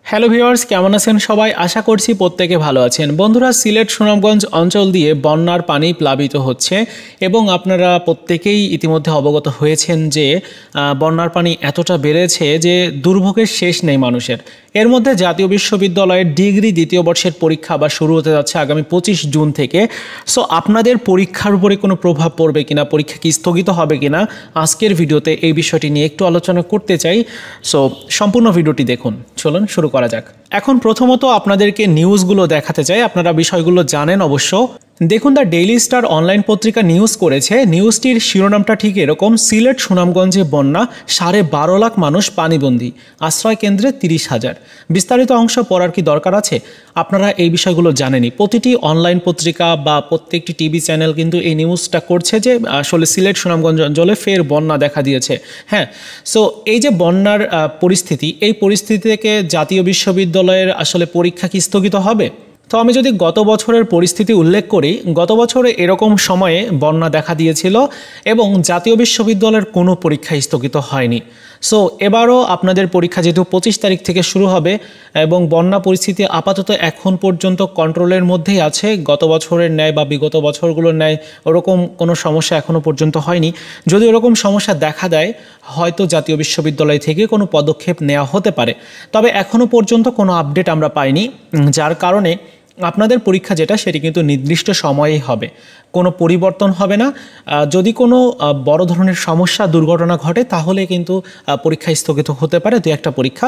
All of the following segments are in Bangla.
হ্যালো ভিউয়ার্স, কেমন আছেন সবাই? আশা করছি প্রত্যেকে ভালো আছেন। বন্ধুরা, সিলেট সুনামগঞ্জ অঞ্চল দিয়ে বন্যার পানি প্লাবিত হচ্ছে এবং আপনারা প্রত্যেকেই ইতিমধ্যে অবগত হয়েছেন যে বন্যার পানি এতটা বেড়েছে যে দুর্ভোগের শেষ নেই মানুষের। এর মধ্যে জাতীয় বিশ্ববিদ্যালয়ের ডিগ্রি দ্বিতীয় বর্ষের পরীক্ষা আবার শুরু হতে যাচ্ছে আগামী 25 জুন থেকে। সো আপনাদের পরীক্ষার উপরে কোনো প্রভাব পড়বে কিনা, পরীক্ষা কি স্থগিত হবে কিনা, আজকের ভিডিওতে এই বিষয়টি নিয়ে একটু আলোচনা করতে চাই। সো সম্পূর্ণ ভিডিওটি দেখুন। চলুন শুরু করা যাক। এখন প্রথমত আপনাদেরকে নিউজগুলো দেখাতে চাই, আপনারা বিষয়গুলো জানেন অবশ্য। দেখুন, দ্য ডেইলি স্টার অনলাইন পত্রিকা নিউজ করেছে। নিউজটির শিরোনামটা ঠিক এরকম: সিলেট সুনামগঞ্জে বন্যা, 12.5 লাখ মানুষ পানিবন্দী, আশ্রয় কেন্দ্রে 30,000। বিস্তারিত অংশ পড়ার কি দরকার আছে? আপনারা এই বিষয়গুলো জানেনই। প্রতিটি অনলাইন পত্রিকা বা প্রত্যেকটি টিভি চ্যানেল কিন্তু এই নিউজটা করছে যে আসলে সিলেট সুনামগঞ্জ অঞ্চলে ফের বন্যা দেখা দিয়েছে। হ্যাঁ, সো এই যে বন্যার পরিস্থিতি, এই পরিস্থিতি থেকে জাতীয় বিশ্ববিদ্যালয়ের আসলে পরীক্ষা কি স্থগিত হবে? তো আমি যদি গত বছরের পরিস্থিতি উল্লেখ করি, গত বছরে এরকম সময়ে বন্যা দেখা দিয়েছিল এবং জাতীয় বিশ্ববিদ্যালয়ের কোনো পরীক্ষা স্থগিত হয়নি। সো এবারও আপনাদের পরীক্ষা যেহেতু 25 তারিখ থেকে শুরু হবে এবং বন্যা পরিস্থিতি আপাতত এখন পর্যন্ত কন্ট্রোলের মধ্যেই আছে, গত বছরের ন্যায় বা বিগত বছরগুলোর ন্যায় ওরকম কোনো সমস্যা এখনও পর্যন্ত হয়নি। যদি ওরকম সমস্যা দেখা দেয়, হয়তো জাতীয় বিশ্ববিদ্যালয় থেকে কোনো পদক্ষেপ নেওয়া হতে পারে। তবে এখনও পর্যন্ত কোনো আপডেট আমরা পাইনি, যার কারণে আপনাদের পরীক্ষা যেটা সেটি কিন্তু নির্দিষ্ট সময়েই হবে, কোনো পরিবর্তন হবে না। যদি কোনো বড় ধরনের সমস্যা দুর্ঘটনা ঘটে তাহলে কিন্তু পরীক্ষা স্থগিত হতে পারে, দু একটা পরীক্ষা,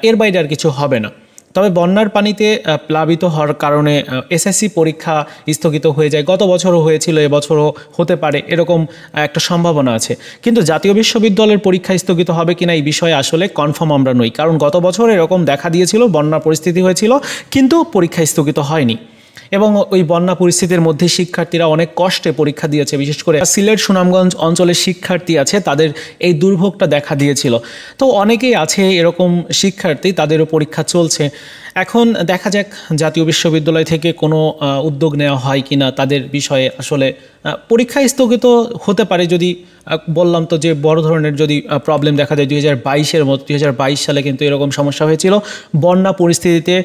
এর বাইরে আর কিছু হবে না। তবে বন্যার পানিতে প্লাবিত হওয়ার কারণে এসএসসি পরীক্ষা স্থগিত হয়ে যায়, গত বছরও হয়েছিল, এবছরও হতে পারে, এরকম একটা সম্ভাবনা আছে। কিন্তু জাতীয় বিশ্ববিদ্যালয়ের পরীক্ষা স্থগিত হবে কিনা এই বিষয়ে আসলে কনফার্ম আমরা নই, কারণ গত বছর এরকম দেখা দিয়েছিল, বন্যা পরিস্থিতি হয়েছিল কিন্তু পরীক্ষা স্থগিত হয়নি এবং ওই বন্যা পরিস্থিতির মধ্যে শিক্ষার্থীরা অনেক কষ্টে পরীক্ষা দিয়েছে। বিশেষ করে সিলেট সুনামগঞ্জ অঞ্চলের শিক্ষার্থী আছে, তাদের এই দুর্ভোগটা দেখা দিয়েছিল। তো অনেকেই আছে এরকম শিক্ষার্থী, তাদেরও পরীক্ষা চলছে। এখন দেখা যাক জাতীয় বিশ্ববিদ্যালয় থেকে কোনো উদ্যোগ নেওয়া হয় কি না তাদের বিষয়ে। আসলে পরীক্ষা স্থগিত হতে পারে যদি, বললাম তো যে বড় ধরনের যদি প্রবলেম দেখা যায় 2022-এর মতো। 2022 সালে কিন্তু এরকম সমস্যা হয়েছিল, বন্যা পরিস্থিতিতে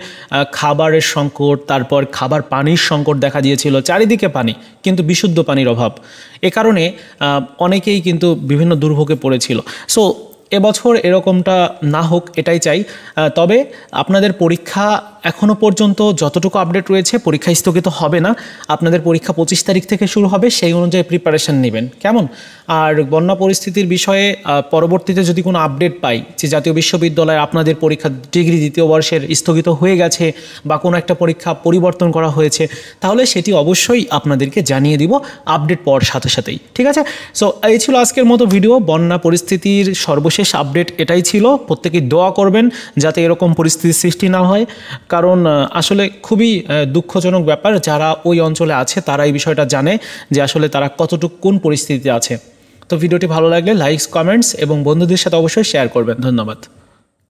খাবারের সংকট, তারপর খাবার পানির সংকট দেখা দিয়েছিল, চারিদিকে পানি কিন্তু বিশুদ্ধ পানির অভাব। এ কারণে অনেকেই কিন্তু বিভিন্ন দুর্ভোগে পড়েছিল। সো এবছর এরকমটা না হোক এটাই চাই। তবে আপনাদের পরীক্ষা এখনও পর্যন্ত যতটুকু আপডেট রয়েছে পরীক্ষা স্থগিত হবে না। আপনাদের পরীক্ষা 25 তারিখ থেকে শুরু হবে, সেই অনুযায়ী প্রিপারেশন নেবেন, কেমন? আর বন্যা পরিস্থিতির বিষয়ে পরবর্তীতে যদি কোনো আপডেট পাই যে জাতীয় বিশ্ববিদ্যালয়ে আপনাদের পরীক্ষা ডিগ্রি দ্বিতীয় বর্ষের স্থগিত হয়ে গেছে বা কোনো একটা পরীক্ষা পরিবর্তন করা হয়েছে, তাহলে সেটি অবশ্যই আপনাদেরকে জানিয়ে দিব আপডেট পাওয়ার সাথে সাথেই। ঠিক আছে? সো এই ছিল আজকের মতো ভিডিও। বন্যা পরিস্থিতির সর্বশেষ আপডেট এটাই ছিল। প্রত্যেকেই দোয়া করবেন যাতে এরকম পরিস্থিতির সৃষ্টি না হয়, কারণ আসলে খুবই দুঃখজনক ব্যাপার। যারা ওই অঞ্চলে আছে তারা এই বিষয়টা জানে যে আসলে তারা কতটুকু কোন পরিস্থিতিতে আছে। তো ভিডিওটি ভালো লাগলে লাইকস, কমেন্টস এবং বন্ধুদের সাথে অবশ্যই শেয়ার করবেন। ধন্যবাদ।